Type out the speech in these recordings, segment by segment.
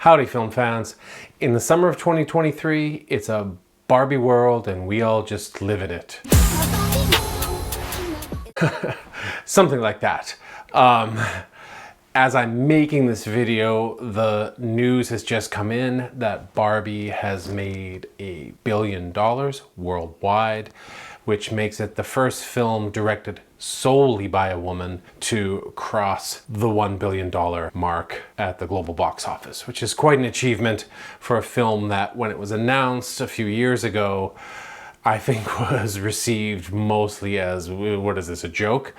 Howdy film fans. In the summer of 2023, it's a Barbie world and we all just live in it. Something like that. As I'm making this video, the news has just come in that Barbie has made $1 billion worldwide, which makes it the first film directed solely by a woman to cross the $1 billion mark at the global box office, which is quite an achievement for a film that, when it was announced a few years ago, I think was received mostly as, what is this, a joke?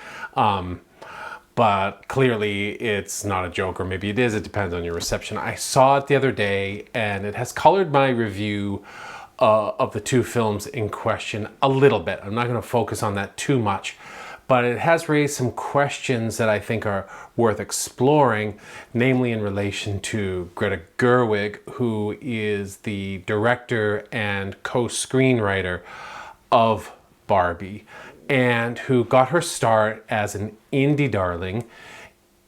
But clearly it's not a joke, or maybe it is, it depends on your reception. I saw it the other day and it has colored my review of the two films in question a little bit. I'm not going to focus on that too much, but it has raised some questions that I think are worth exploring, namely in relation to Greta Gerwig, who is the director and co-screenwriter of Barbie, and who got her start as an indie darling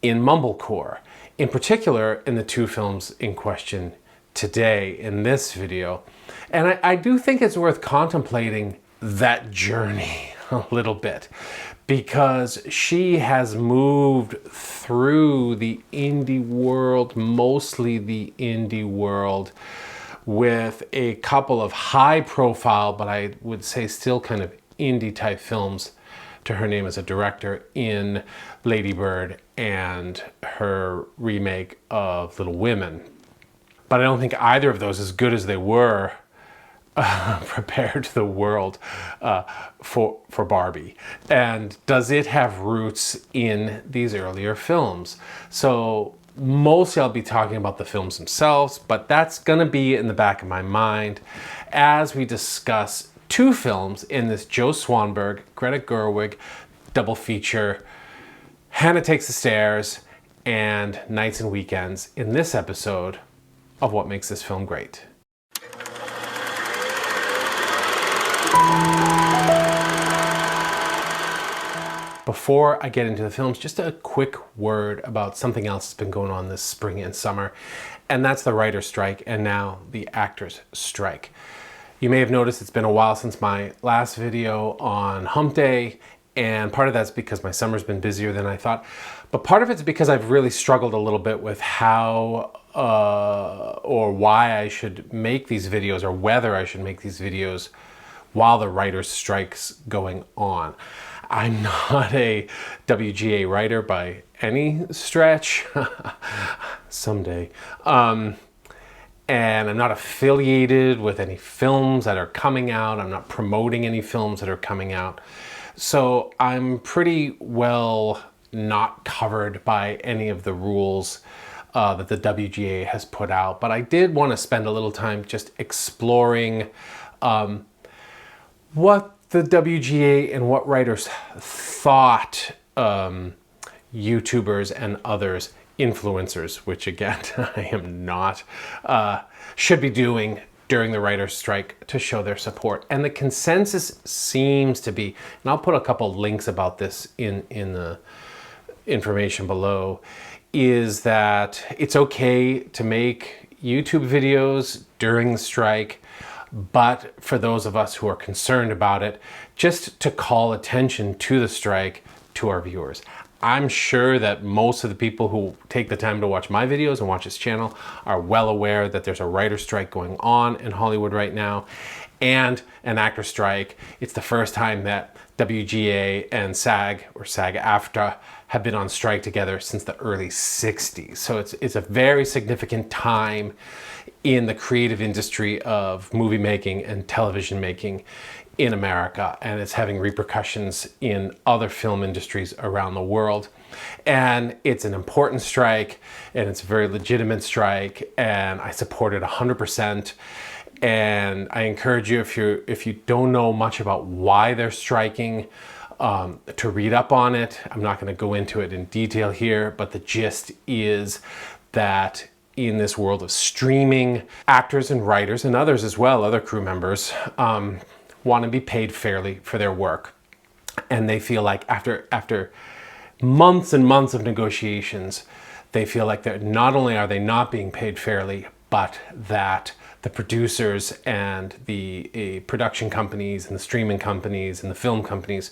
in Mumblecore. In particular, in the two films in question today in this video. And I do think it's worth contemplating that journey a little bit, because she has moved through the indie world, mostly the indie world, with a couple of high profile, but I would say still kind of indie type films to her name as a director in Lady Bird and her remake of Little Women. But I don't think either of those, as good as they were, prepared the world for Barbie. And does it have roots in these earlier films? So mostly I'll be talking about the films themselves, but that's gonna be in the back of my mind as we discuss two films in this Gerwig-Swanberg, Greta Gerwig double feature, Hannah Takes the Stairs and Nights and Weekends, in this episode of What Makes This Film Great. Before I get into the films, just a quick word about something else that's been going on this spring and summer, and that's the writer's strike and now the actor's strike. You may have noticed it's been a while since my last video on Hump Day, and part of that's because my summer's been busier than I thought, but part of it's because I've really struggled a little bit with how or why I should make these videos, or whether I should make these videos while the writer's strike's going on. I'm not a WGA writer by any stretch, someday. And I'm not affiliated with any films that are coming out. I'm not promoting any films that are coming out. So I'm pretty well not covered by any of the rules that the WGA has put out. But I did want to spend a little time just exploring what the WGA and what writers thought YouTubers and others, influencers, which again, I am not, should be doing during the writer's strike to show their support. And the consensus seems to be, and I'll put a couple links about this in the information below, is that it's okay to make YouTube videos during the strike, but for those of us who are concerned about it, just to call attention to the strike to our viewers. I'm sure that most of the people who take the time to watch my videos and watch this channel are well aware that there's a writer's strike going on in Hollywood right now, and an actor strike. It's the first time that WGA and SAG, or SAG-AFTRA, have been on strike together since the early 60s. So it's a very significant time in the creative industry of movie making and television making in America, and it's having repercussions in other film industries around the world. And it's an important strike, and it's a very legitimate strike, and I support it 100%. And I encourage you, if you don't know much about why they're striking, to read up on it. I'm not going to go into it in detail here, but the gist is that in this world of streaming, actors and writers, and others as well, other crew members, want to be paid fairly for their work. And they feel like after months and months of negotiations, They feel like they're not only are they not being paid fairly, but that the producers and the production companies and the streaming companies and the film companies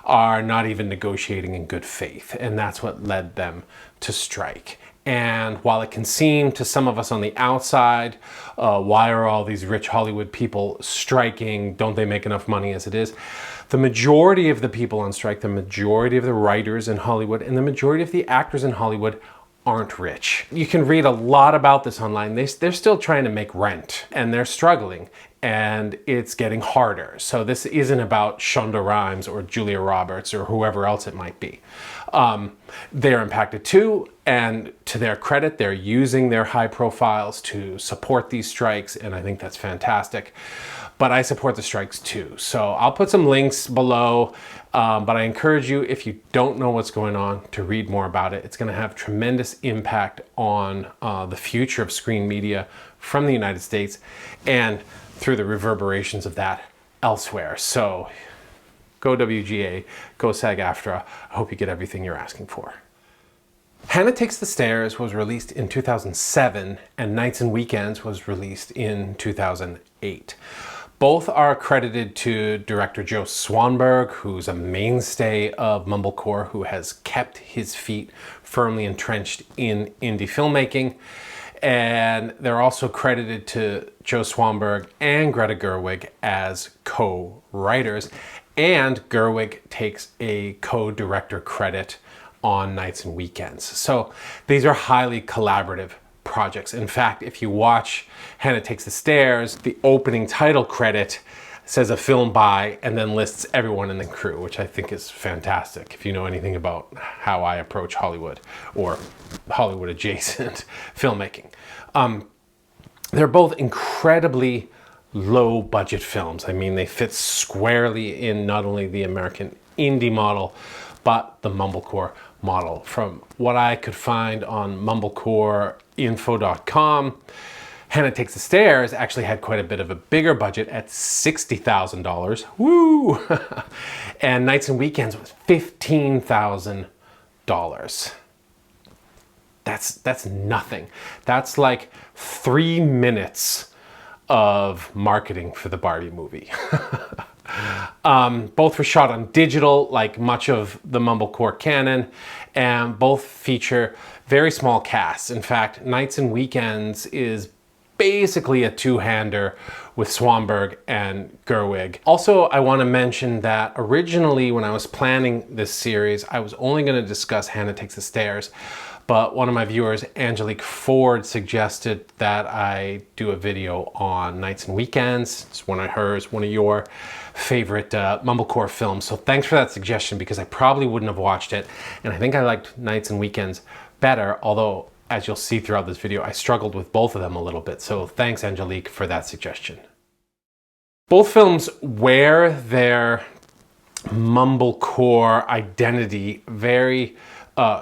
are not even negotiating in good faith. And that's what led them to strike. And while it can seem to some of us on the outside, why are all these rich Hollywood people striking? Don't they make enough money as it is? The majority of the people on strike, the majority of the writers in Hollywood, and the majority of the actors in Hollywood aren't rich. You can read a lot about this online. They're still trying to make rent and they're struggling and it's getting harder. So this isn't about Shonda Rhimes or Julia Roberts or whoever else it might be. They're impacted too, and to their credit, they're using their high profiles to support these strikes, and I think that's fantastic. But I support the strikes too. So I'll put some links below, but I encourage you, if you don't know what's going on, to read more about it. It's going to have tremendous impact on the future of screen media from the United States and through the reverberations of that elsewhere. So go WGA, go SAG-AFTRA. I hope you get everything you're asking for. Hannah Takes the Stairs was released in 2007 and Nights and Weekends was released in 2008. Both are credited to director Gerwig-Swanberg, who's a mainstay of Mumblecore, who has kept his feet firmly entrenched in indie filmmaking. And they're also credited to Gerwig-Swanberg and Greta Gerwig as co-writers. And Gerwig takes a co-director credit on Nights and Weekends. So these are highly collaborative projects. In fact, if you watch Hannah Takes the Stairs, the opening title credit says a film by and then lists everyone in the crew, which I think is fantastic if you know anything about how I approach Hollywood or Hollywood adjacent filmmaking. They're both incredibly low budget films. I mean, they fit squarely in not only the American indie model, but the Mumblecore model. From what I could find on mumblecoreinfo.com, Hannah Takes the Stairs actually had quite a bit of a bigger budget at $60,000. Woo! And Nights and Weekends was $15,000. That's nothing. That's like 3 minutes of marketing for the Barbie movie. Both were shot on digital, like much of the Mumblecore canon, and both feature very small casts. In fact, Nights and Weekends is basically a two-hander with Swanberg and Gerwig. Also, I want to mention that originally when I was planning this series, I was only going to discuss Hannah Takes the Stairs, but one of my viewers, Angelique Ford, suggested that I do a video on Nights and Weekends. It's one of hers, one of your favorite Mumblecore films. So thanks for that suggestion, because I probably wouldn't have watched it. And I think I liked Nights and Weekends better, although as you'll see throughout this video, I struggled with both of them a little bit. So thanks, Angelique, for that suggestion. Both films wear their Mumblecore identity very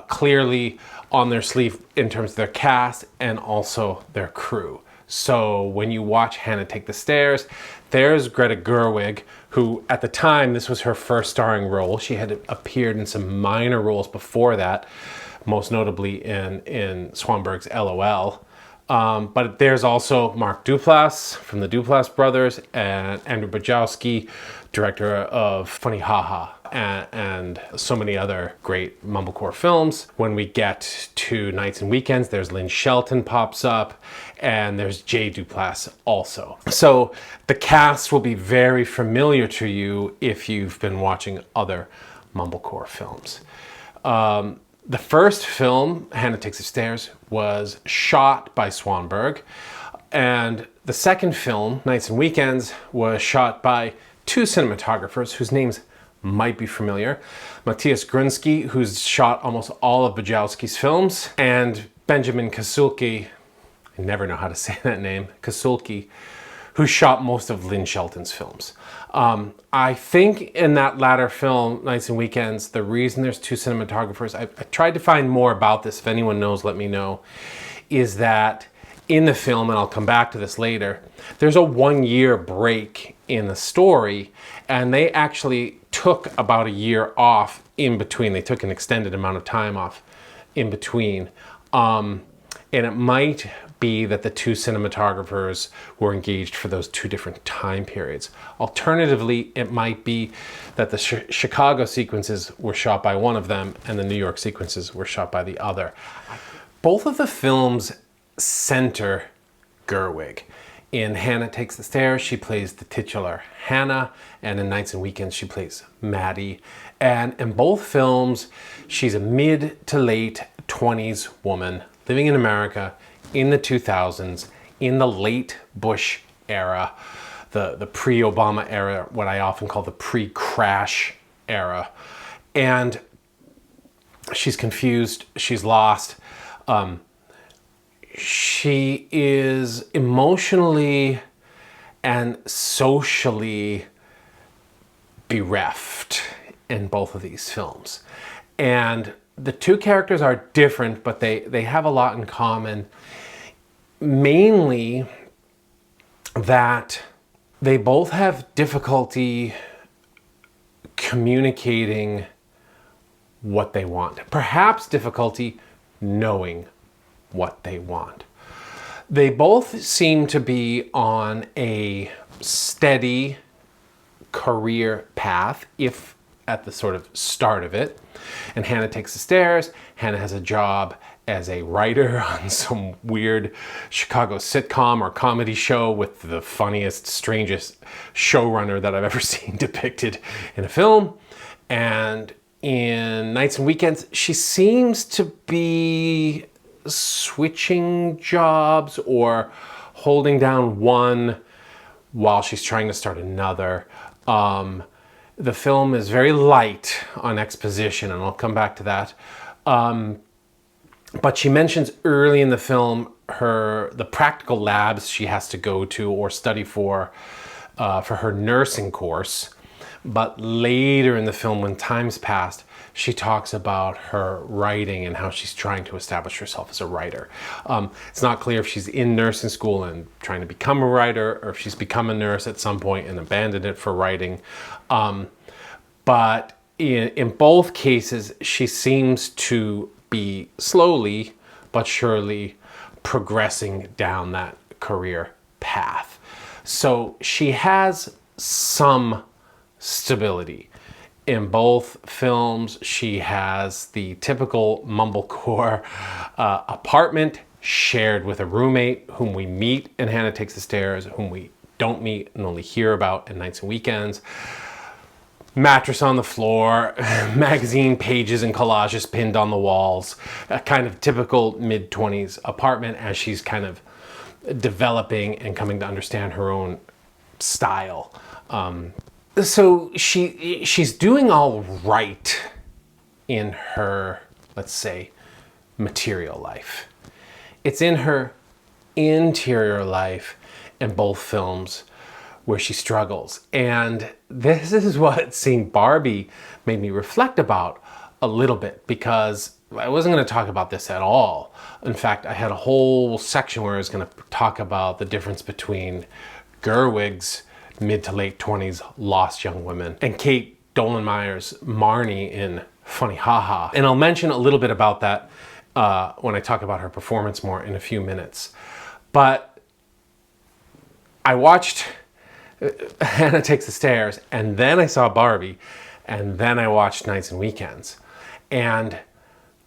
clearly on their sleeve in terms of their cast and also their crew. So when you watch Hannah Take the Stairs, there's Greta Gerwig, who at the time, this was her first starring role. She had appeared in some minor roles before that, most notably in Swanberg's LOL. But there's also Mark Duplass from the Duplass brothers and Andrew Bajowski, director of Funny Haha, and so many other great Mumblecore films. When we get to Nights and Weekends, there's Lynn Shelton pops up, and there's Jay Duplass also. So the cast will be very familiar to you if you've been watching other Mumblecore films. The first film, Hannah Takes the Stairs, was shot by Swanberg, and the second film, Nights and Weekends, was shot by two cinematographers whose names might be familiar. Matthias Grunsky, who's shot almost all of Bajowski's films, and Benjamin Kasulki, I never know how to say that name, Kasulki, who shot most of Lynn Shelton's films. I think in that latter film, Nights and Weekends, the reason there's two cinematographers, I tried to find more about this, if anyone knows, let me know, is that in the film, and I'll come back to this later, there's a 1-year break in the story, and they actually took about a year off in between. They took an extended amount of time off in between And it might be that the two cinematographers were engaged for those two different time periods. Alternatively, it might be that the Chicago sequences were shot by one of them and the New York sequences were shot by the other. Both of the films center Gerwig. In Hannah Takes the Stairs, she plays the titular Hannah, and in Nights and Weekends, she plays Maddie. And in both films, she's a mid to late 20s woman living in America in the 2000s, in the late Bush era, the pre-Obama era, what I often call the pre-crash era. And she's confused, she's lost. She is emotionally and socially bereft in both of these films. And the two characters are different, but they have a lot in common. Mainly that they both have difficulty communicating what they want. Perhaps difficulty knowing what they want. They both seem to be on a steady career path, if at the sort of start of it. And Hannah Takes the Stairs. Hannah has a job as a writer on some weird Chicago sitcom or comedy show with the funniest, strangest showrunner that I've ever seen depicted in a film. And in Nights and Weekends, she seems to be switching jobs or holding down one while she's trying to start another. The film is very light on exposition, and I'll come back to that. But she mentions early in the film the practical labs she has to go to or study for her nursing course. But later in the film, when time's passed, she talks about her writing and how she's trying to establish herself as a writer. It's not clear if she's in nursing school and trying to become a writer, or if she's become a nurse at some point and abandoned it for writing. But in both cases, she seems to be slowly but surely progressing down that career path. So she has some stability. In both films, she has the typical Mumblecore apartment shared with a roommate whom we meet in Hannah Takes the Stairs, whom we don't meet and only hear about in Nights and Weekends. Mattress on the floor, magazine pages and collages pinned on the walls, a kind of typical mid-20s apartment as she's kind of developing and coming to understand her own style. So she's doing all right in her, let's say, material life. It's in her interior life in both films where she struggles. And this is what seeing Barbie made me reflect about a little bit, because I wasn't going to talk about this at all. In fact, I had a whole section where I was going to talk about the difference between Gerwig's mid to late 20s lost young women and Kate Dolenmeyer's Marnie in Funny Haha. And I'll mention a little bit about that when I talk about her performance more in a few minutes. But I watched Hannah Takes the Stairs, and then I saw Barbie, and then I watched Nights and Weekends. And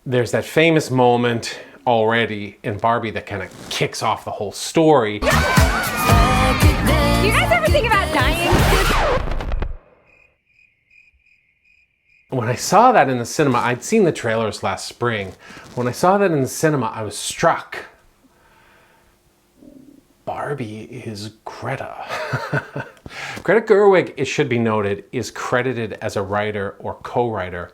there's that famous moment already in Barbie that kind of kicks off the whole story. Do you guys ever think about dying? When I saw that in the cinema, I'd seen the trailers last spring. When I saw that in the cinema, I was struck. Barbie is Greta. Greta Gerwig, it should be noted, is credited as a writer or co-writer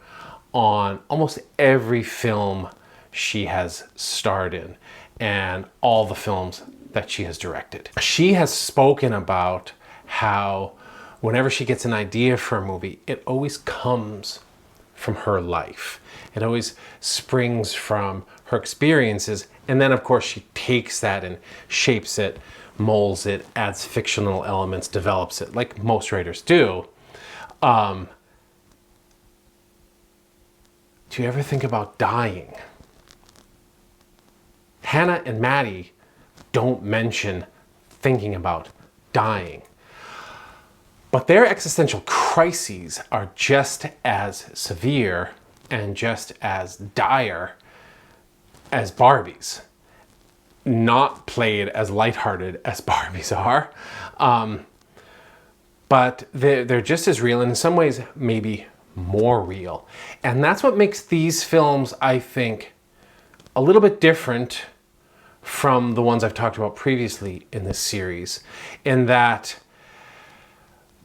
on almost every film she has starred in and all the films that she has directed. She has spoken about how whenever she gets an idea for a movie, it always comes from her life. It always springs from her experiences. And then of course she takes that and shapes it, molds it, adds fictional elements, develops it, like most writers do. Do you ever think about dying? Hannah and Maddie don't mention thinking about dying. But their existential crises are just as severe and just as dire as Barbie's. Not played as lighthearted as Barbie's are. But they're just as real, and in some ways maybe more real. And that's what makes these films, I think, a little bit different from the ones I've talked about previously in this series, in that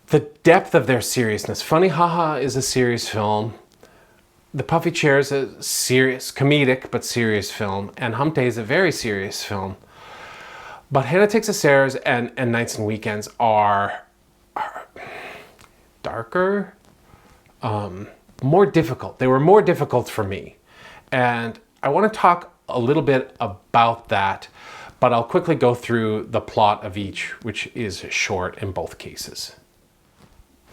the depth of their seriousness. Funny Haha is a serious film. The Puffy Chair is a serious, comedic, but serious film. And Hump Day is a very serious film. But Hannah Takes the Stairs and Nights and Weekends are darker, more difficult. They were more difficult for me. And I want to talk a little bit about that, but I'll quickly go through the plot of each, which is short in both cases.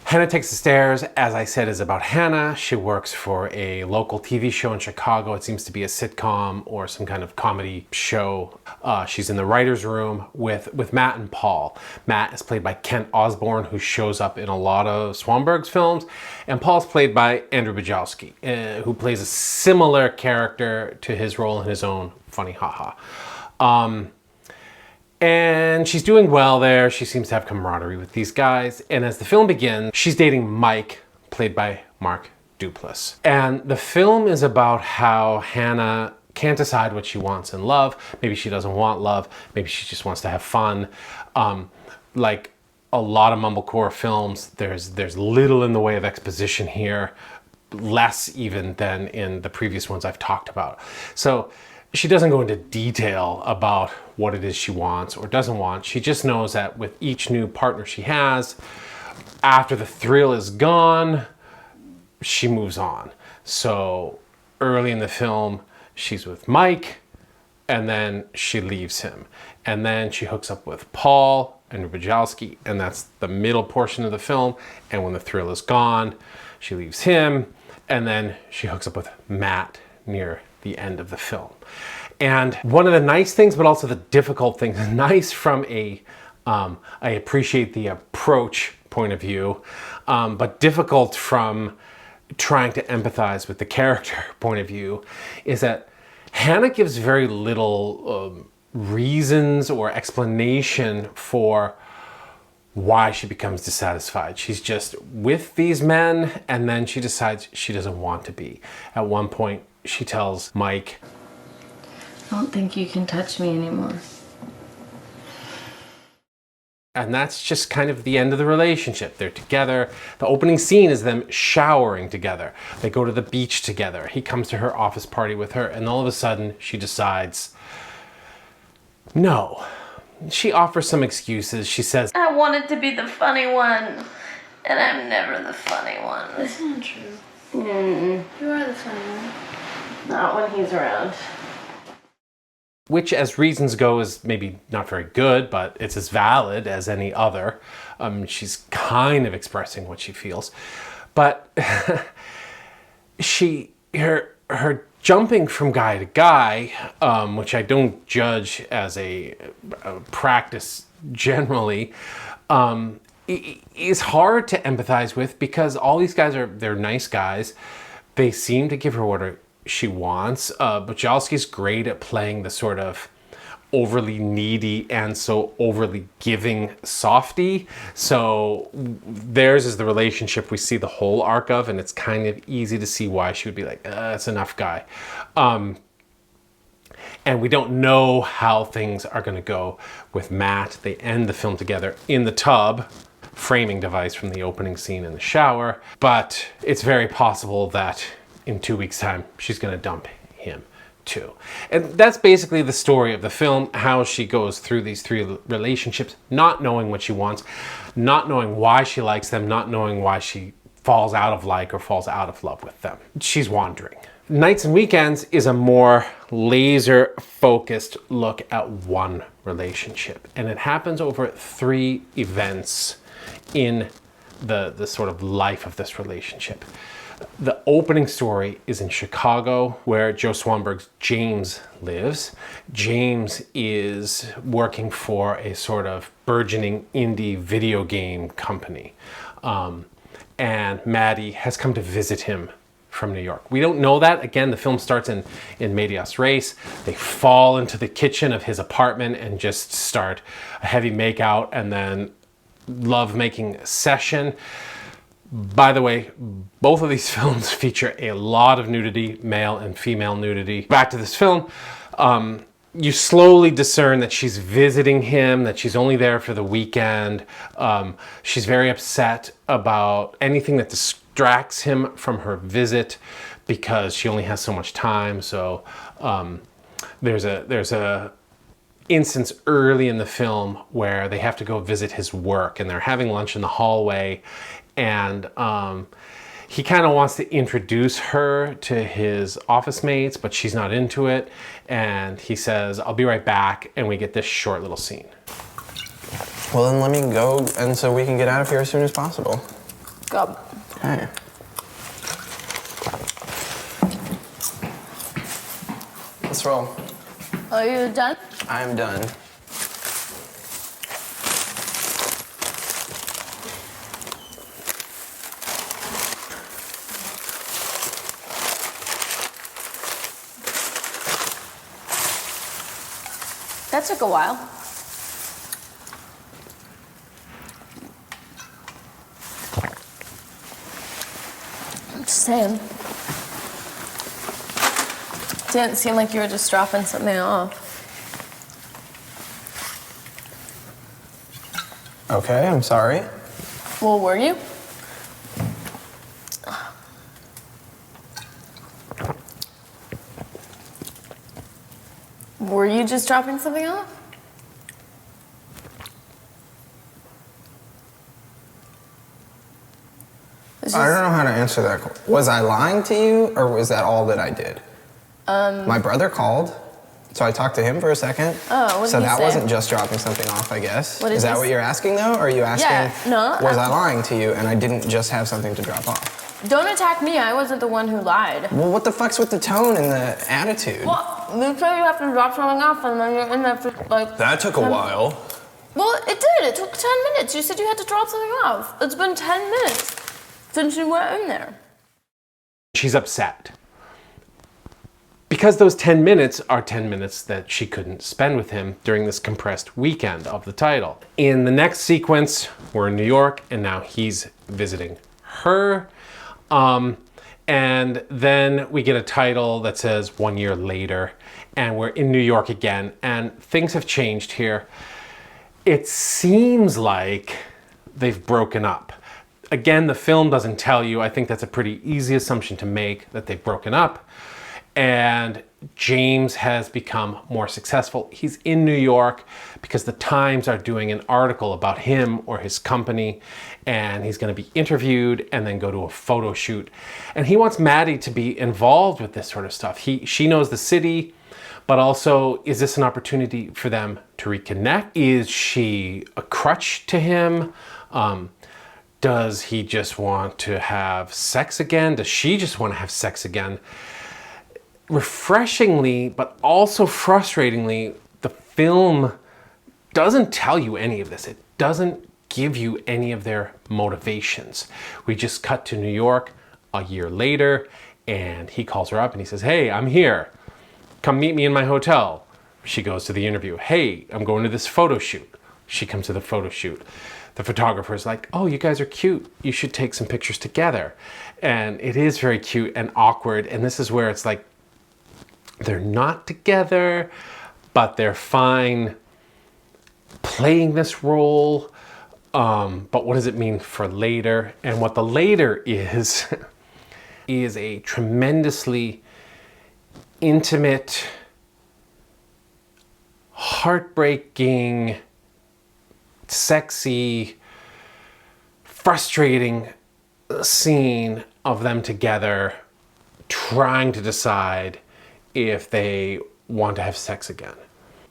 Hannah Takes the Stairs, as I said, is about Hannah. She works for a local TV show in Chicago. It seems to be a sitcom or some kind of comedy show. She's in the writer's room with Matt and Paul. Matt is played by Kent Osborne, who shows up in a lot of Swanberg's films. And Paul's played by Andrew Bujalski, who plays a similar character to his role in his own Funny Haha. And she's doing well there. She seems to have camaraderie with these guys. And as the film begins, she's dating Mike, played by Mark Duplass. And the film is about how Hannah can't decide what she wants in love. Maybe she doesn't want love. Maybe she just wants to have fun. Like a lot of Mumblecore films, there's little in the way of exposition here, less even than in the previous ones I've talked about. So she doesn't go into detail about what it is she wants or doesn't want. She just knows that with each new partner she has, after the thrill is gone, she moves on. So early in the film, she's with Mike, and then she leaves him. And then she hooks up with Paul and Bujalski, and that's the middle portion of the film. And when the thrill is gone, she leaves him, and then she hooks up with Matt near the end of the film. And one of the nice things, but also the difficult things, nice from I appreciate the approach point of view, but difficult from trying to empathize with the character point of view, is that Hannah gives very little reasons or explanation for why she becomes dissatisfied. She's just with these men, and then she decides she doesn't want to be. At one point, she tells Mike, "I don't think you can touch me anymore." and that's just kind of the end of the relationship. They're together. The opening scene is them showering together. They go to the beach together. He comes to her office party with her, and all of a sudden she decides, no. She offers some excuses. She says, "I wanted to be the funny one, and I'm never the funny one." That's not true. Mm-mm. You are the funny one. Not when he's around. which as reasons go is maybe not very good, but it's as valid as any other. She's kind of expressing what she feels. But her jumping from guy to guy, which I don't judge as a practice generally, is hard to empathize with, because all these guys they're nice guys. They seem to give her what she wants. Bujalski's great at playing the sort of overly needy and so overly giving softy. So theirs is the relationship we see the whole arc of, and it's kind of easy to see why she would be like, that's enough, guy. And we don't know how things are going to go with Matt. They end the film together in the tub, framing device from the opening scene in the shower. But it's very possible that in 2 weeks' time, she's going to dump him too. And that's basically the story of the film, how she goes through these three relationships, not knowing what she wants, not knowing why she likes them, not knowing why she falls out of like or falls out of love with them. She's wandering. Nights and Weekends is a more laser-focused look at one relationship. And it happens over 3 events in the sort of life of this relationship. The opening story is in Chicago, where Joe Swanberg's James lives. James is working for a sort of burgeoning indie video game company. And Maddie has come to visit him from New York. We don't know that. Again, the film starts in medias res. They fall into the kitchen of his apartment and just start a heavy makeout and then love-making session. By the way, both of these films feature a lot of nudity, male and female nudity. Back to this film, you slowly discern that she's visiting him, that she's only there for the weekend. She's very upset about anything that distracts him from her visit because she only has so much time. So there's a instance early in the film where they have to go visit his work and they're having lunch in the hallway, and he kind of wants to introduce her to his office mates, but she's not into it, and he says, "I'll be right back," and we get this short little scene. Well, then let me go, and so we can get out of here as soon as possible. Go. Hey. Let's roll. Are you done? I'm done. That took a while. I'm just saying. Didn't seem like you were just dropping something off. Okay, I'm sorry. Well, were you? Were you just dropping something off? I don't know how to answer that. Was I lying to you, or was that all that I did? My brother called, so I talked to him for a second. Oh, what did So he that say? wasn't just dropping something off, I guess. What did Is that he what s- you're asking, though? Or are you asking, Yeah, no, was I lying to you and I didn't just have something to drop off? Don't attack me. I wasn't the one who lied. Well, what the fuck's with the tone and the attitude? Well, you say you have to drop something off, and then you're in there for like. That took a while. Well, it did. It took 10 minutes. You said you had to drop something off. It's been 10 minutes since you went in there. She's upset because those 10 minutes are 10 minutes that she couldn't spend with him during this compressed weekend of the title. In the next sequence, we're in New York, and now he's visiting her. And then we get a title that says 1 year later, and we're in New York again, and things have changed here. It seems like they've broken up. Again, the film doesn't tell you. I think that's a pretty easy assumption to make, that they've broken up. And James has become more successful. He's in New York because the Times are doing an article about him or his company, and he's going to be interviewed and then go to a photo shoot. And he wants Maddie to be involved with this sort of stuff. She knows the city, but also, is this an opportunity for them to reconnect? Is she a crutch to him? Does he just want to have sex again? Does she just want to have sex again? Refreshingly, but also frustratingly, the film doesn't tell you any of this. It doesn't give you any of their motivations. We just cut to New York a year later, and he calls her up and he says, "Hey, I'm here. Come meet me in my hotel." She goes to the interview. "Hey, I'm going to this photo shoot." She comes to the photo shoot. The photographer's like, "Oh, you guys are cute. You should take some pictures together." And it is very cute and awkward. And this is where it's like, they're not together, but they're fine playing this role. But what does it mean for later? And what the later is, is a tremendously intimate, heartbreaking, sexy, frustrating scene of them together trying to decide if they want to have sex again.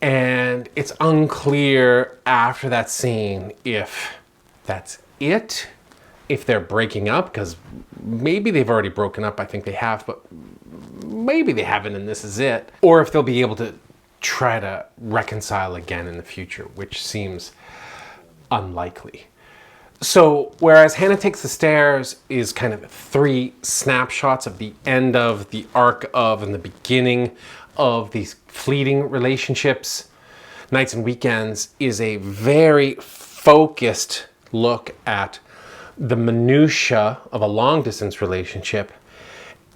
And it's unclear after that scene if that's it, if they're breaking up, because maybe they've already broken up. I think they have, but maybe they haven't and this is it. Or if they'll be able to try to reconcile again in the future, which seems unlikely. So whereas Hannah Takes the Stairs is kind of 3 snapshots of the end of, the arc of, and the beginning of these fleeting relationships, Nights and Weekends is a very focused look at the minutia of a long distance relationship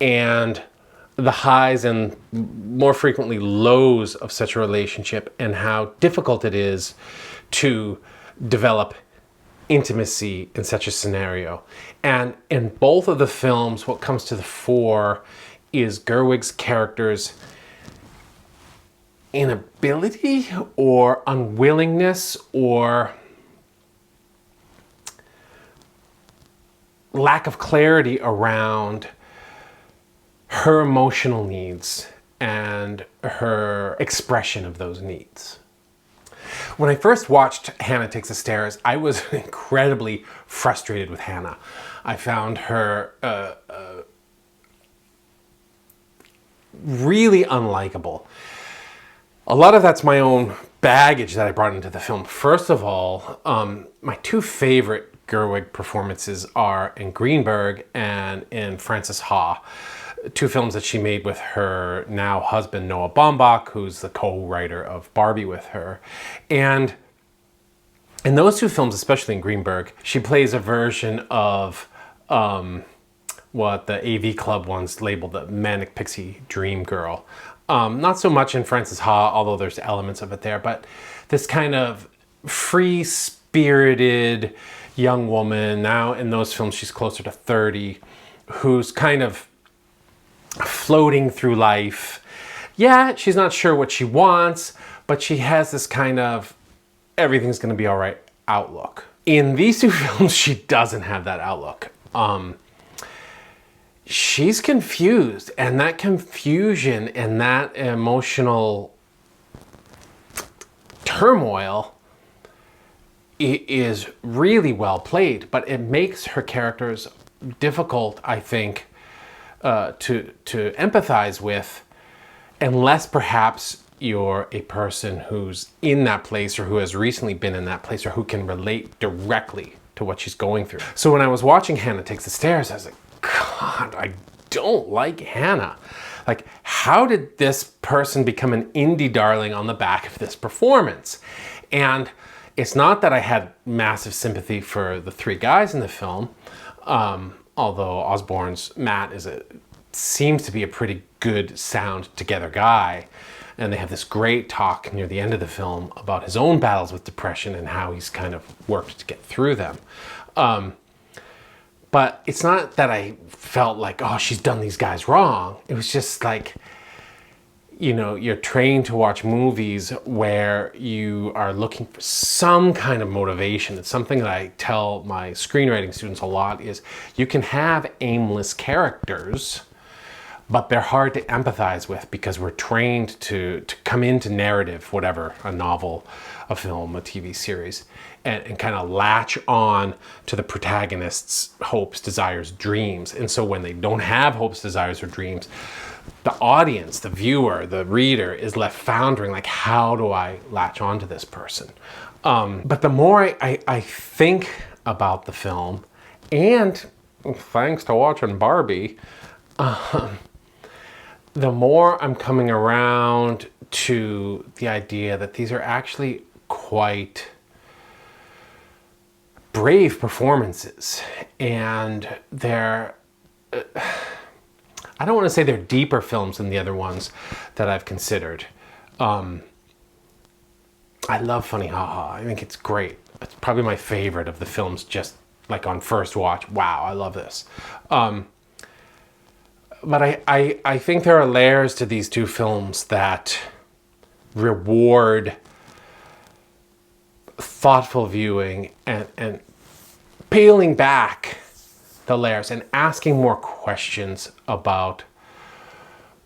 and the highs and more frequently lows of such a relationship, and how difficult it is to develop intimacy in such a scenario. And in both of the films, what comes to the fore is Gerwig's character's inability or unwillingness or lack of clarity around her emotional needs and her expression of those needs. When I first watched Hannah Takes the Stairs, I was incredibly frustrated with Hannah. I found her really unlikable. A lot of that's my own baggage that I brought into the film. First of all, my 2 favorite Gerwig performances are in Greenberg and in Frances Ha, 2 films that she made with her now husband Noah Baumbach, who's the co-writer of Barbie with her. And in those 2 films, especially in Greenberg, she plays a version of what the AV Club once labeled the Manic Pixie Dream Girl. Not so much in Frances Ha, although there's elements of it there, but this kind of free-spirited young woman, now in those films she's closer to 30, who's kind of floating through life. Yeah, she's not sure what she wants, but she has this kind of everything's going to be all right outlook. In these 2 films, she doesn't have that outlook. She's confused, and that confusion and that emotional turmoil is really well played, but it makes her characters difficult, I think, to empathize with, unless perhaps you're a person who's in that place or who has recently been in that place or who can relate directly to what she's going through. So when I was watching Hannah Takes the Stairs, I was like, God, I don't like Hannah. Like, how did this person become an indie darling on the back of this performance? And it's not that I had massive sympathy for the 3 guys in the film, although Osborne's Matt seems to be a pretty good, sound together guy. And they have this great talk near the end of the film about his own battles with depression and how he's kind of worked to get through them. But it's not that I felt like, oh, she's done these guys wrong. It was just like, you know, you're trained to watch movies where you are looking for some kind of motivation. It's something that I tell my screenwriting students a lot is you can have aimless characters, but they're hard to empathize with because we're trained to come into narrative, whatever, a novel, a film, a TV series, and kind of latch on to the protagonist's hopes, desires, dreams. And so when they don't have hopes, desires, or dreams, the audience, the viewer, the reader is left floundering, like, how do I latch on to this person? But the more I think about the film, and thanks to watching Barbie, the more I'm coming around to the idea that these are actually quite brave performances, and they're I don't want to say they're deeper films than the other ones that I've considered. I love Funny Ha Ha. I think it's great. It's probably my favorite of the films, just like on first watch. Wow, I love this. But I think there are layers to these 2 films that reward thoughtful viewing and peeling back the layers and asking more questions about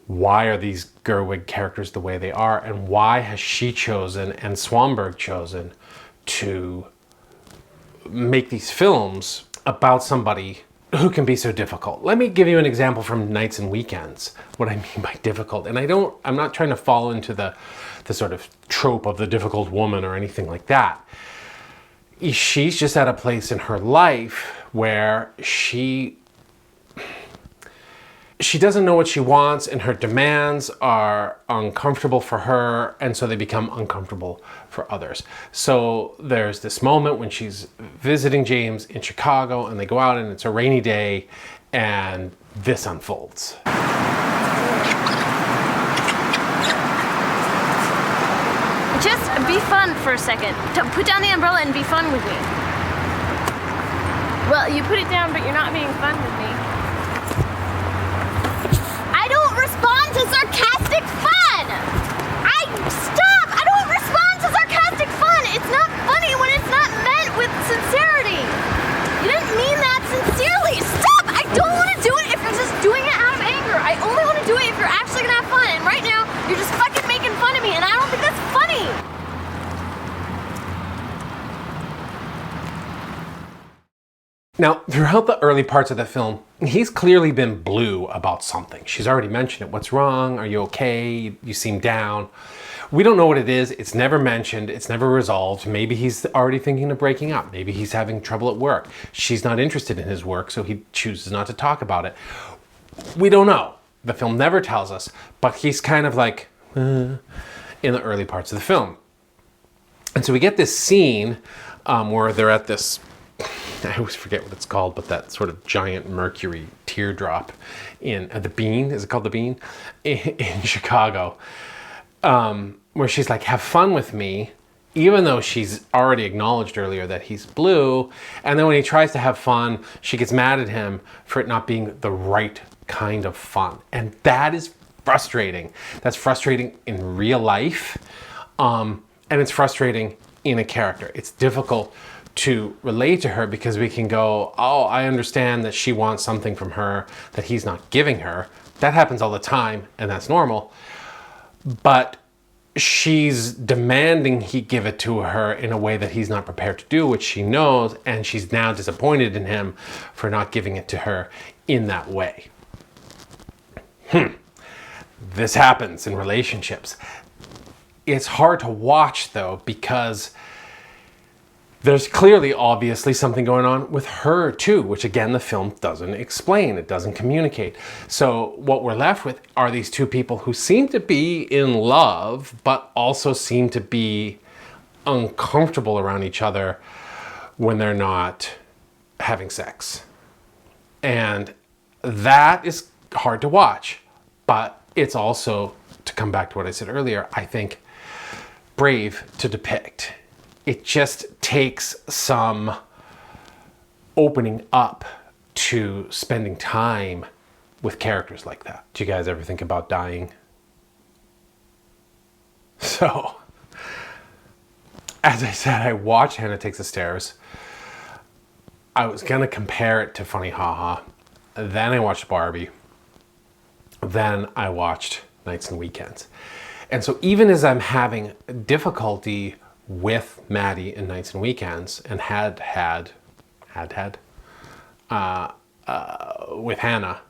why are these Gerwig characters the way they are, and why has she chosen and Swanberg chosen to make these films about somebody who can be so difficult. Let me give you an example from Nights and Weekends, what I mean by difficult. And I'm not trying to fall into the sort of trope of the difficult woman or anything like that. She's just at a place in her life where she doesn't know what she wants, and her demands are uncomfortable for her, and so they become uncomfortable for others. So there's this moment when she's visiting James in Chicago, and they go out and it's a rainy day, and this unfolds. Just be fun for a second. Put down the umbrella and be fun with me. Well, you put it down, but you're not being fun with me. I don't respond to sarcastic fun! Stop! I don't respond to sarcastic fun! It's not funny when it's not meant with sincerity! You didn't mean that sincerely! Stop! I don't want to do it if you're just doing it out of anger. I only want to do it if you're actually gonna have fun. And right now, you're just fucking making fun of me, and I don't think that's funny! Now, throughout the early parts of the film, he's clearly been blue about something. She's already mentioned it. What's wrong? Are you okay? You seem down. We don't know what it is. It's never mentioned. It's never resolved. Maybe he's already thinking of breaking up. Maybe he's having trouble at work. She's not interested in his work, so he chooses not to talk about it. We don't know. The film never tells us, but he's kind of like, in the early parts of the film. And so we get this scene where they're at this, I always forget what it's called, but that sort of giant mercury teardrop in the Bean, is it called the Bean? In Chicago, where she's like, have fun with me, even though she's already acknowledged earlier that he's blue. And then when he tries to have fun, she gets mad at him for it not being the right kind of fun. And that is frustrating. That's frustrating in real life. And it's frustrating in a character. It's difficult to relate to her because we can go, oh, I understand that she wants something from her that he's not giving her. That happens all the time, and that's normal. But she's demanding he give it to her in a way that he's not prepared to do, which she knows, and she's now disappointed in him for not giving it to her in that way. This happens in relationships. It's hard to watch, though, because there's clearly, obviously, something going on with her too, which again, the film doesn't explain, it doesn't communicate. So what we're left with are these two people who seem to be in love, but also seem to be uncomfortable around each other when they're not having sex. And that is hard to watch, but it's also, to come back to what I said earlier, I think brave to depict. It just takes some opening up to spending time with characters like that. Do you guys ever think about dying? So, as I said, I watched Hannah Takes the Stairs. I was gonna compare it to Funny Haha. Then I watched Barbie. Then I watched Nights and Weekends. And so even as I'm having difficulty with Maddie in Nights and Weekends, and had with Hannah,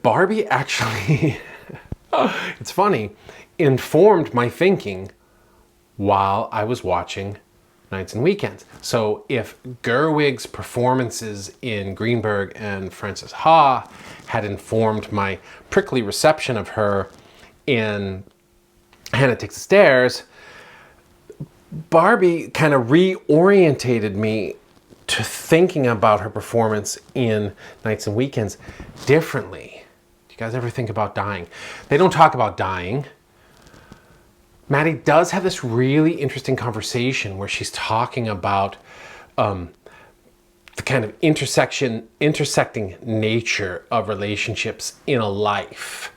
Barbie actually, it's funny, informed my thinking while I was watching Nights and Weekends. So if Gerwig's performances in Greenberg and Frances Ha had informed my prickly reception of her in Hannah Takes the Stairs, Barbie kind of reorientated me to thinking about her performance in Nights and Weekends differently. Do you guys ever think about dying? They don't talk about dying. Maddie does have this really interesting conversation where she's talking about the kind of intersecting nature of relationships in a life.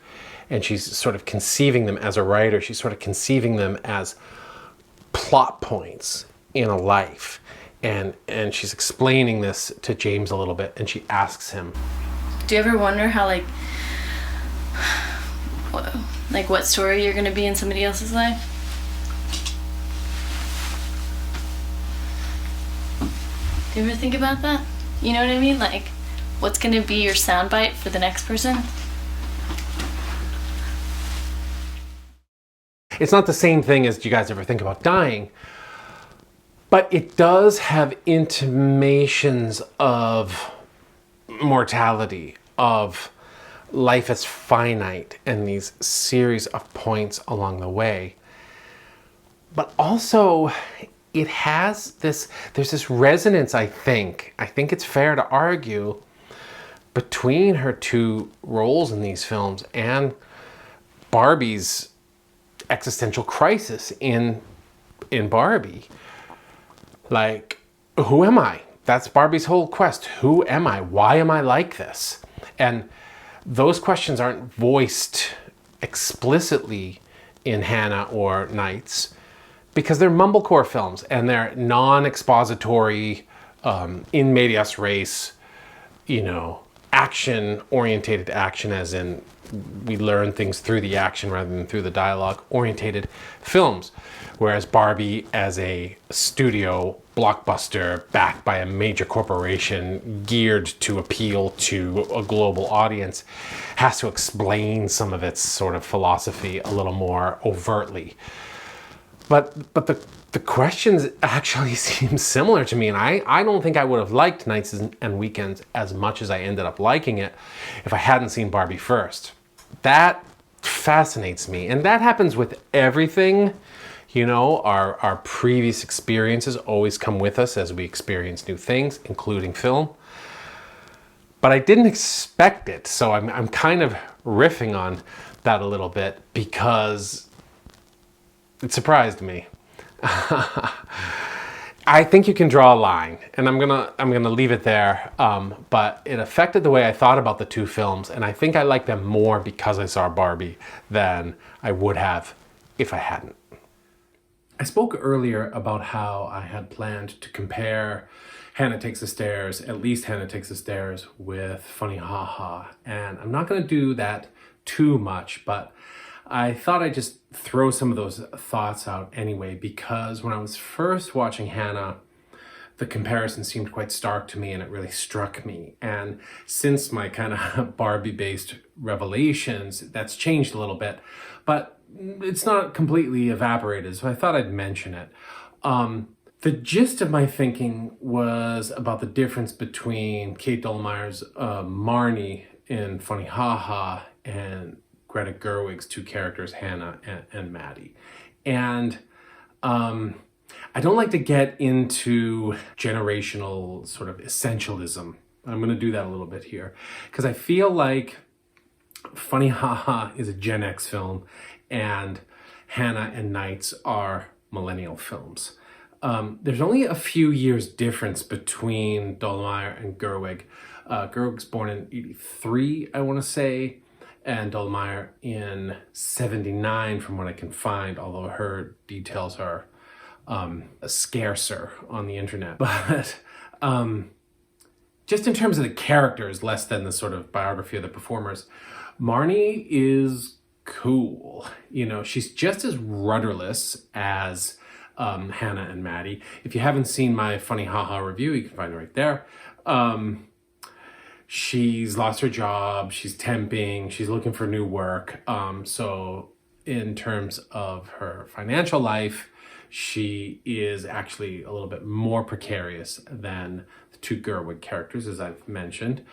And she's sort of conceiving them as a writer. She's sort of conceiving them as plot points in a life. And she's explaining this to James a little bit, and she asks him, Do you ever wonder how, like what story you're gonna be in somebody else's life? Do you ever think about that? You know what I mean? Like, what's gonna be your soundbite for the next person? It's not the same thing as, do you guys ever think about dying? But it does have intimations of mortality, of life as finite, and these series of points along the way. But also, it has this, there's this resonance, I think it's fair to argue, between her two roles in these films and Barbie's existential crisis in Barbie. Like, who am I? That's Barbie's whole quest. Who am I? Why am I like this? And those questions aren't voiced explicitly in Hannah or Nights because they're Mumblecore films and they're non-expository, in medias res, action-orientated action, as in we learn things through the action rather than through the dialogue orientated films. Whereas Barbie, as a studio blockbuster backed by a major corporation geared to appeal to a global audience, has to explain some of its sort of philosophy a little more overtly. But the questions actually seem similar to me, and I don't think I would have liked Nights and Weekends as much as I ended up liking it if I hadn't seen Barbie first. That fascinates me, and that happens with everything. Our previous experiences always come with us as we experience new things, including film. But I didn't expect it, so I'm kind of riffing on that a little bit because it surprised me. I think you can draw a line, and I'm gonna leave it there. But it affected the way I thought about the two films, and I think I like them more because I saw Barbie than I would have if I hadn't. I spoke earlier about how I had planned to compare Hannah Takes the Stairs, at least Hannah Takes the Stairs, with Funny Ha Ha, and I'm not gonna do that too much, but I thought I'd just throw some of those thoughts out anyway, because when I was first watching Hannah, the comparison seemed quite stark to me and it really struck me. And since my kind of Barbie-based revelations, that's changed a little bit, but it's not completely evaporated, so I thought I'd mention it. The gist of my thinking was about the difference between Kate Dolmeyer's Marnie in Funny Ha Ha and Greta Gerwig's two characters, Hannah and Maddie. And I don't like to get into generational sort of essentialism. I'm going to do that a little bit here because I feel like Funny Ha Ha is a Gen X film and Hannah and Nights are millennial films. There's only a few years difference between Dolmeyer and Gerwig. Gerwig's born in 83, I want to say, and Dolmeyer in 79 from what I can find, although her details are scarcer on the internet. But just in terms of the characters, less than the sort of biography of the performers, Marnie is cool. She's just as rudderless as Hannah and Maddie. If you haven't seen my Funny Ha Ha review, you can find it right there. She's lost her job, she's temping, she's looking for new work. So in terms of her financial life, she is actually a little bit more precarious than the two Gerwig characters, as I've mentioned.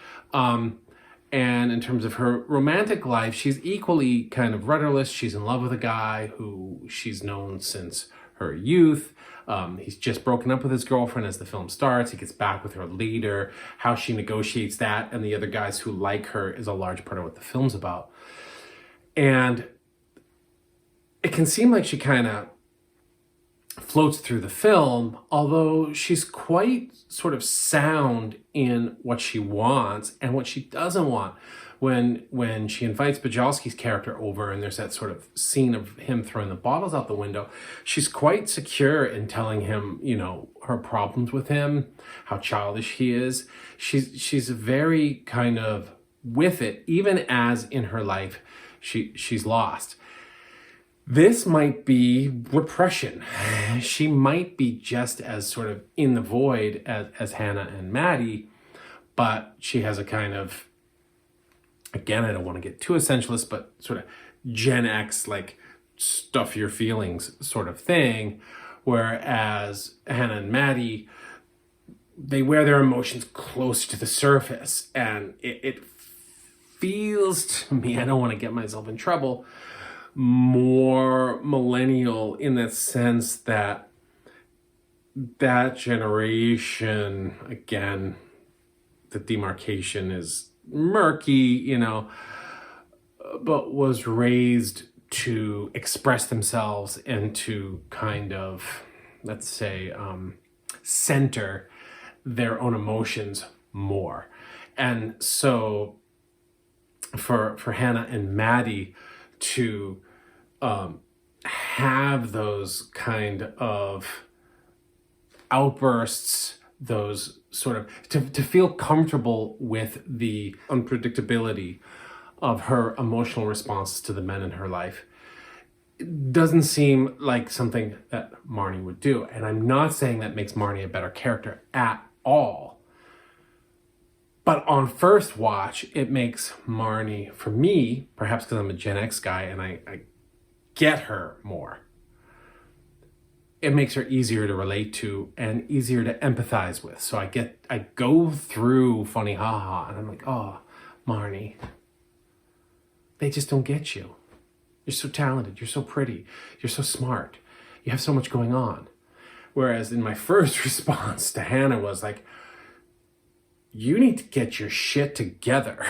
And in terms of her romantic life, she's equally kind of rudderless. She's in love with a guy who she's known since her youth. He's just broken up with his girlfriend as the film starts. He gets back with her later. How she negotiates that and the other guys who like her is a large part of what the film's about. And it can seem like she kind of floats through the film, although she's quite sort of sound in what she wants and what she doesn't want. When she invites Bajalski's character over and there's that sort of scene of him throwing the bottles out the window, she's quite secure in telling him, her problems with him, how childish he is. She's very kind of with it, even as in her life she's lost. This might be repression. She might be just as sort of in the void as Hannah and Maddie, but she has a kind of, again, I don't want to get too essentialist, but sort of Gen X, like stuff your feelings sort of thing. Whereas Hannah and Maddie, they wear their emotions close to the surface. And it feels to me, I don't want to get myself in trouble, more millennial in that sense that that generation, again, the demarcation is murky, you know, but was raised to express themselves and to kind of, let's say, center their own emotions more. And so for Hannah and Maddie to have those kind of outbursts, those sort of, to feel comfortable with the unpredictability of her emotional responses to the men in her life, it doesn't seem like something that Marnie would do. And I'm not saying that makes Marnie a better character at all. But on first watch, it makes Marnie, for me, perhaps because I'm a Gen X guy and I get her more, it makes her easier to relate to and easier to empathize with. So I go through Funny Haha and I'm like, oh, Marnie, they just don't get you. You're so talented. You're so pretty. You're so smart. You have so much going on. Whereas in my first response to Hannah was like, you need to get your shit together.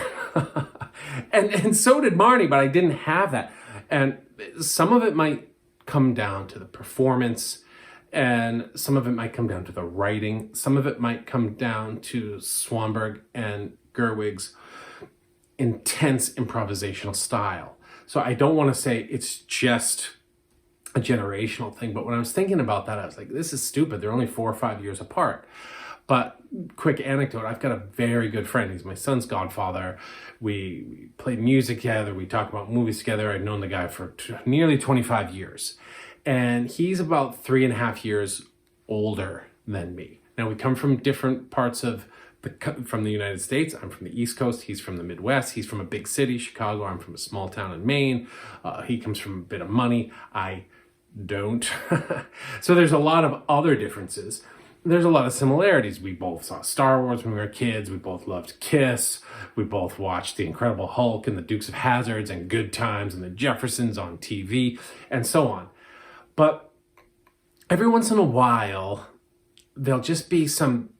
and so did Marnie, but I didn't have that. And some of it might come down to the performance, and some of it might come down to the writing. Some of it might come down to Swanberg and Gerwig's intense improvisational style. So I don't want to say it's just a generational thing, but when I was thinking about that, I was like, this is stupid. They're only 4 or 5 years apart. But quick anecdote, I've got a very good friend. He's my son's godfather. We play music together. We talk about movies together. I've known the guy for nearly 25 years. And he's about 3.5 years older than me. Now, we come from different parts of from the United States. I'm from the East Coast. He's from the Midwest. He's from a big city, Chicago. I'm from a small town in Maine. He comes from a bit of money. I don't. So there's a lot of other differences. There's a lot of similarities. We both saw Star Wars when we were kids. We both loved Kiss. We both watched The Incredible Hulk and the Dukes of Hazzards and Good Times and the Jeffersons on TV and so on. But every once in a while, there'll just be some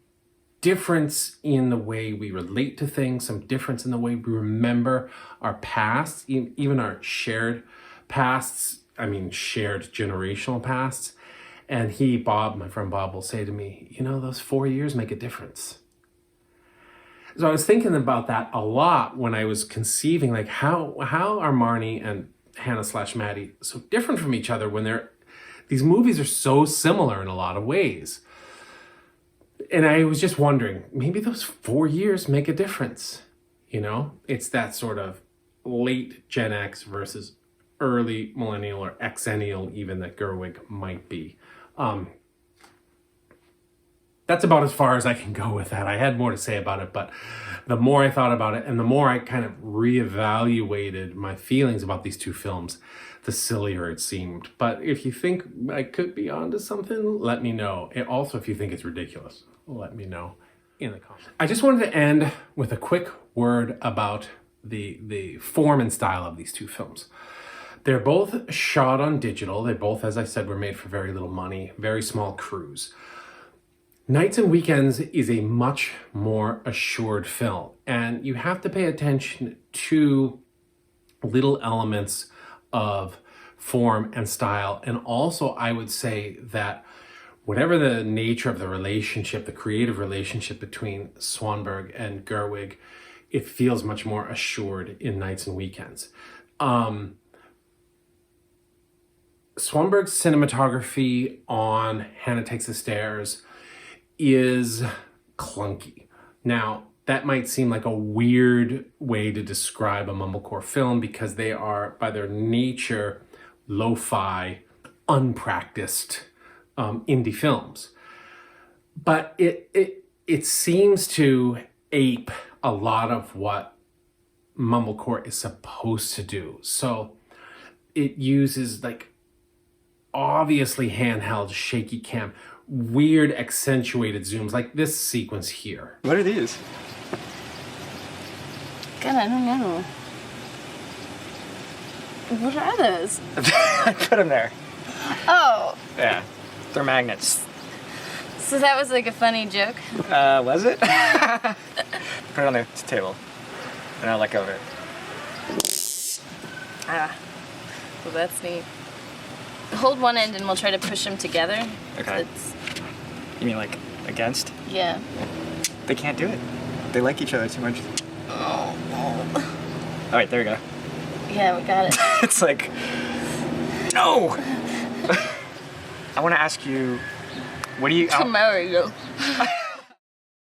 difference in the way we relate to things, some difference in the way we remember our past, even our shared pasts, shared generational pasts. And my friend Bob, will say to me, those 4 years make a difference. So I was thinking about that a lot when I was conceiving, like how are Marnie and Hannah/Maddie so different from each other when these movies are so similar in a lot of ways. And I was just wondering, maybe those 4 years make a difference. It's that sort of late Gen X versus early millennial or Xennial even that Gerwig might be. That's about as far as I can go with that. I had more to say about it, but the more I thought about it and the more I kind of reevaluated my feelings about these two films, the sillier it seemed. But if you think I could be onto something, let me know. And also, if you think it's ridiculous, let me know in the comments. I just wanted to end with a quick word about the form and style of these two films. They're both shot on digital. They both, as I said, were made for very little money, very small crews. Nights and Weekends is a much more assured film, and you have to pay attention to little elements of form and style. And also, I would say that whatever the nature of the relationship, the creative relationship between Swanberg and Gerwig, it feels much more assured in Nights and Weekends. Swanberg's cinematography on Hannah Takes the Stairs is clunky. Now, that might seem like a weird way to describe a Mumblecore film because they are, by their nature, lo-fi, unpracticed indie films. But it seems to ape a lot of what Mumblecore is supposed to do. So it uses like obviously handheld shaky cam, weird accentuated zooms like this sequence here. What are these? God, I don't know. What are those? I put them there. Oh, Yeah, they're magnets. so that was like a funny joke? Was it? Put it on the table. And I'll let go of it. Ah, well that's neat. Hold one end and we'll try to push them together. Okay. It's, You mean like against? yeah. They can't do it. They like each other too much. Oh, no. All right, there we go. Yeah, we got it. It's like, no! I want to ask you, what do you... Mario.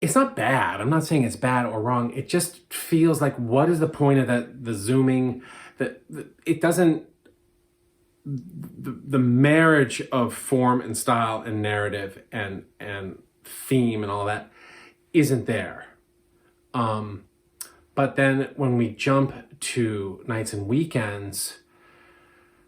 It's not bad. I'm not saying it's bad or wrong. It just feels like, what is the point of that? The zooming, it doesn't. The marriage of form and style and narrative and theme and all that isn't there. But then when we jump to Nights and Weekends,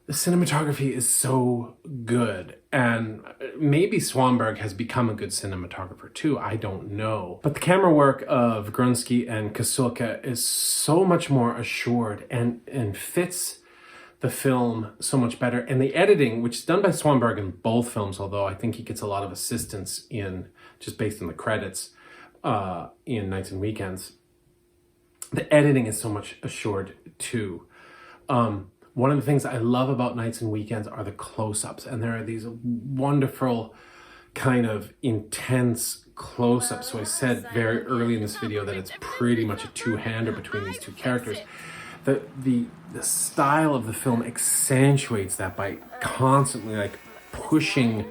the cinematography is so good. And maybe Swanberg has become a good cinematographer too, I don't know. But the camera work of Grunsky and Kasulka is so much more assured and fits the film so much better. And the editing, which is done by Swanberg in both films, although I think he gets a lot of assistance in, just based on the credits, in Nights and Weekends. The editing is so much assured too. One of the things I love about Nights and Weekends are the close-ups, and there are these wonderful kind of intense close-ups. So I said very early in this video that it's pretty much a two-hander between these two characters. The style of the film accentuates that by constantly like pushing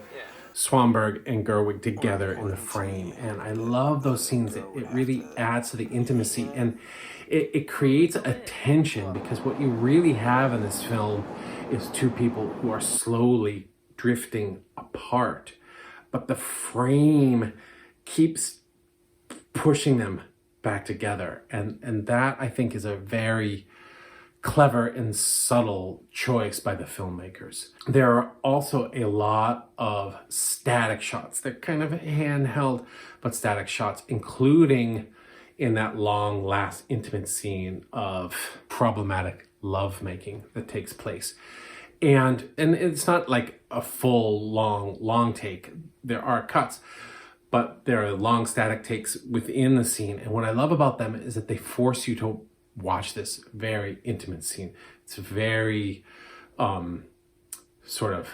Swanberg and Gerwig together in the frame, and I love those scenes. It really adds to the intimacy, and it creates a tension, because what you really have in this film is two people who are slowly drifting apart, but the frame keeps pushing them back together, and that I think is a very clever and subtle choice by the filmmakers. There are also a lot of static shots. They're kind of handheld, but static shots, including in that long last intimate scene of problematic lovemaking that takes place. And it's not like a full long take. There are cuts, but there are long static takes within the scene. And what I love about them is that they force you to watch this very intimate scene. It's very sort of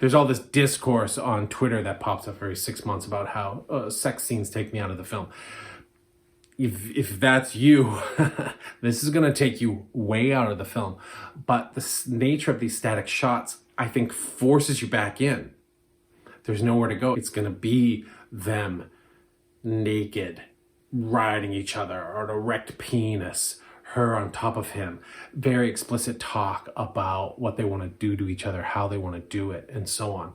there's all this discourse on Twitter that pops up every 6 months about how sex scenes take me out of the film. If that's you, this is going to take you way out of the film. But the nature of these static shots, I think, forces you back in. There's nowhere to go. It's going to be them naked, riding each other, or an erect penis, her on top of him. Very explicit talk about what they want to do to each other, how they want to do it, and so on.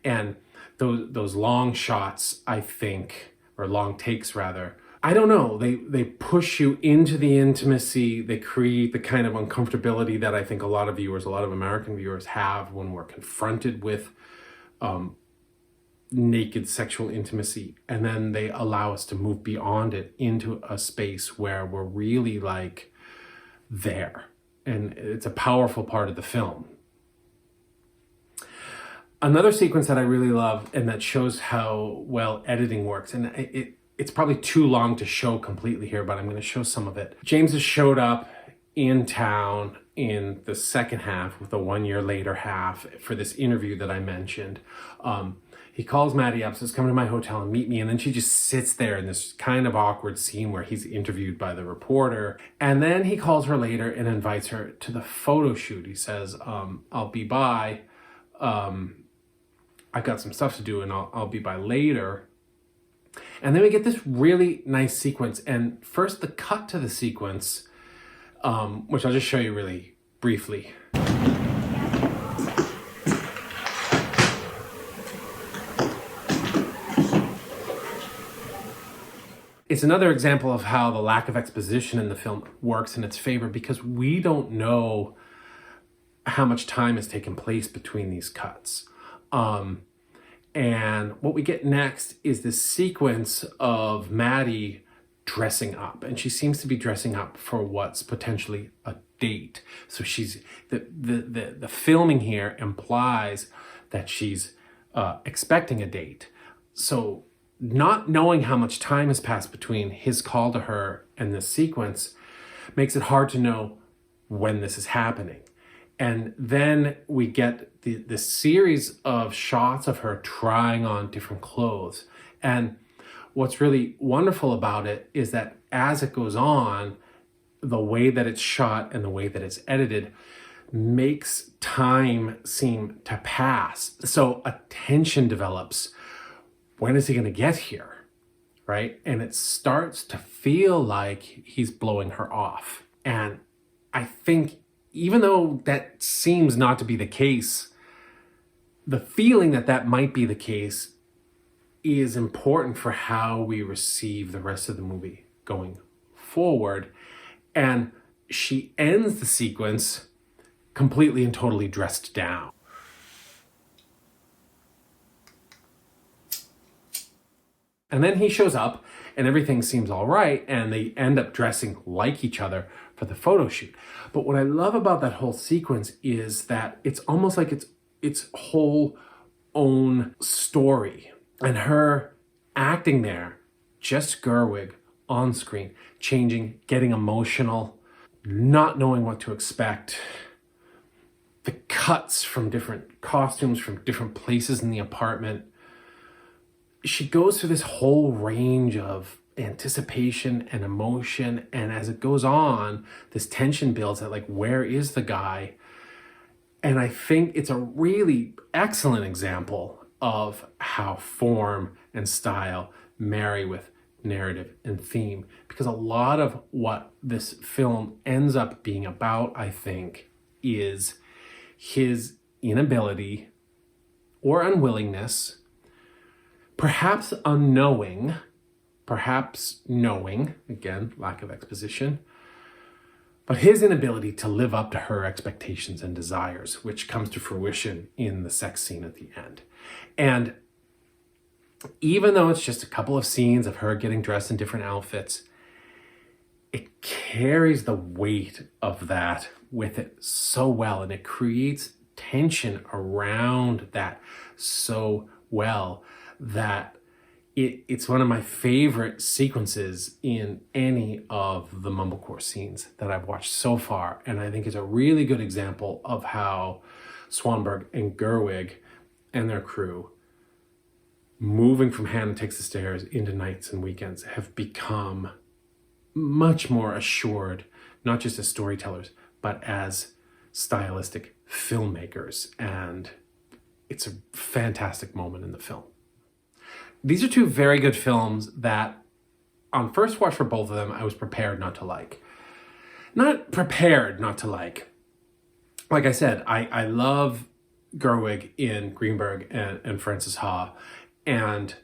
And those long shots, I think, or long takes rather, I don't know, they push you into the intimacy. They create the kind of uncomfortability that I think a lot of American viewers have when we're confronted with naked sexual intimacy, and then they allow us to move beyond it into a space where we're really like there, and it's a powerful part of the film. Another sequence that I really love and that shows how well editing works, and it's probably too long to show completely here, but I'm going to show some of it. James has showed up in town in the second half with the 1 year later half for this interview that I mentioned. He calls Maddie up, says, come to my hotel and meet me. And then she just sits there in this kind of awkward scene where he's interviewed by the reporter. And then he calls her later and invites her to the photo shoot. He says, I'll be by. I've got some stuff to do and I'll be by later. And then we get this really nice sequence. And first the cut to the sequence, which I'll just show you really briefly. it's another example of how the lack of exposition in the film works in its favor, because we don't know how much time has taken place between these cuts. And what we get next is this sequence of Maddie dressing up, and she seems to be dressing up for what's potentially a date. So she's the filming here implies that she's expecting a date. So not knowing how much time has passed between his call to her and this sequence makes it hard to know when this is happening. And then we get the series of shots of her trying on different clothes. And what's really wonderful about it is that as it goes on, the way that it's shot and the way that it's edited makes time seem to pass. So a tension develops. When is he going to get here? Right? And it starts to feel like he's blowing her off. And I think even though that seems not to be the case, the feeling that that might be the case is important for how we receive the rest of the movie going forward. And she ends the sequence completely and totally dressed down. And then he shows up and everything seems all right, and they end up dressing like each other for the photo shoot. But what I love about that whole sequence is that it's almost like its whole own story. And her acting there, just Gerwig on screen, changing, getting emotional, not knowing what to expect, the cuts from different costumes from different places in the apartment. She goes through this whole range of anticipation and emotion, and as it goes on, this tension builds at like, where is the guy? And I think it's a really excellent example of how form and style marry with narrative and theme, because a lot of what this film ends up being about, I think, is his inability or unwillingness, perhaps unknowing, perhaps knowing, again, lack of exposition, but his inability to live up to her expectations and desires, which comes to fruition in the sex scene at the end. And even though it's just a couple of scenes of her getting dressed in different outfits, it carries the weight of that with it so well, and it creates tension around that so well that it's one of my favorite sequences in any of the Mumblecore scenes that I've watched so far. And I think it's a really good example of how Swanberg and Gerwig and their crew, moving from Hannah Takes the Stairs into Nights and Weekends, have become much more assured, not just as storytellers, but as stylistic filmmakers. And it's a fantastic moment in the film. These are two very good films that, on first watch for both of them, I was prepared not to like. Not prepared not to like. Like I said, I love Gerwig in Greenberg and Frances Ha, and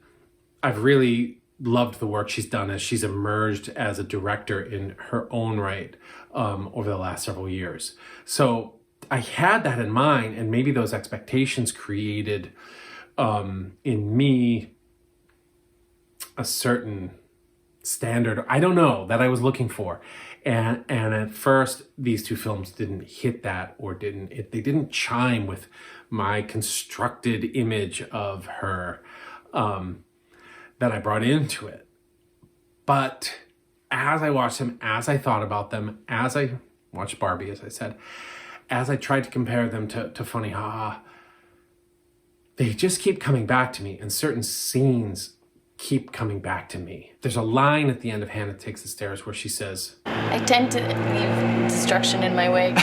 I've really loved the work she's done as she's emerged as a director in her own right over the last several years. So I had that in mind, and maybe those expectations created in me a certain standard, I don't know, that I was looking for. And at first, these two films didn't hit that, or they didn't chime with my constructed image of her that I brought into it. But as I watched them, as I thought about them, as I watched Barbie, as I said, as I tried to compare them to Funny Ha Ha, they just keep coming back to me, and certain scenes keep coming back to me. There's a line at the end of Hannah Takes the Stairs where she says, I tend to leave destruction in my wake.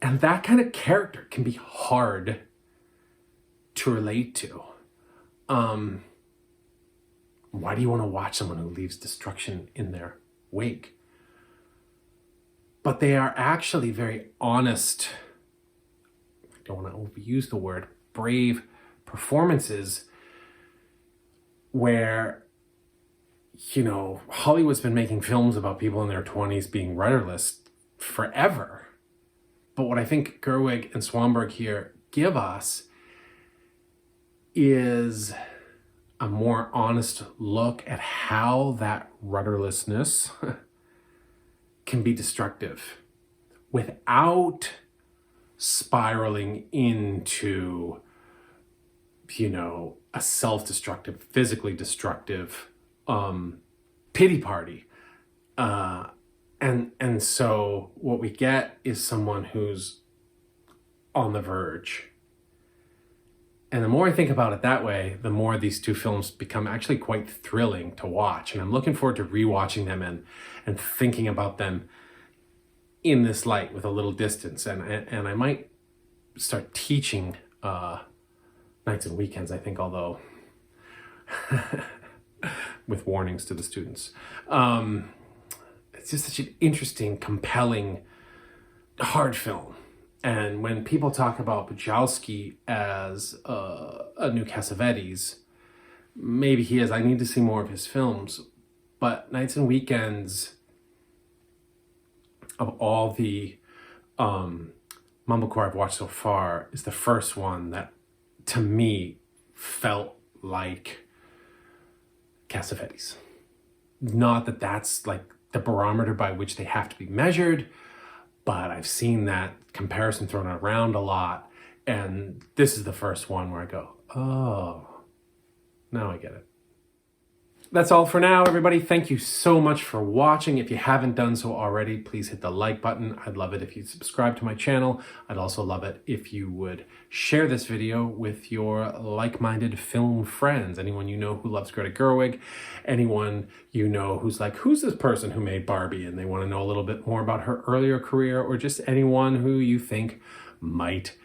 and that kind of character can be hard to relate to. Why do you want to watch someone who leaves destruction in their wake? But they are actually very honest, I don't want to overuse the word, brave performances where, you know, Hollywood's been making films about people in their 20s being rudderless forever. But what I think Gerwig and Swanberg here give us is a more honest look at how that rudderlessness can be destructive without spiraling into, you know, a self-destructive, physically destructive pity party. And so what we get is someone who's on the verge. And the more I think about it that way, the more these two films become actually quite thrilling to watch. And I'm looking forward to rewatching them and thinking about them in this light with a little distance. And I might start teaching nights and weekends, I think, although with warnings to the students. It's just such an interesting, compelling, hard film. And when people talk about Bujalski as a new Cassavetes, maybe he is. I need to see more of his films. But Nights and Weekends, of all the Mumblecore I've watched so far, is the first one that, to me, felt like Cassavetes. Not that that's like the barometer by which they have to be measured, but I've seen that comparison thrown around a lot. And this is the first one where I go, oh, now I get it. That's all for now, everybody. Thank you so much for watching. If you haven't done so already, please hit the like button. I'd love it if you'd subscribe to my channel. I'd also love it if you would share this video with your like-minded film friends. Anyone you know who loves Greta Gerwig, anyone you know who's like, who's this person who made Barbie? And they want to know a little bit more about her earlier career, or just anyone who you think might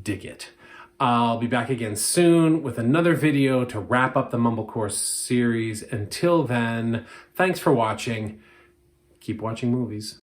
dig it. I'll be back again soon with another video to wrap up the Mumblecore series. Until then, thanks for watching. Keep watching movies.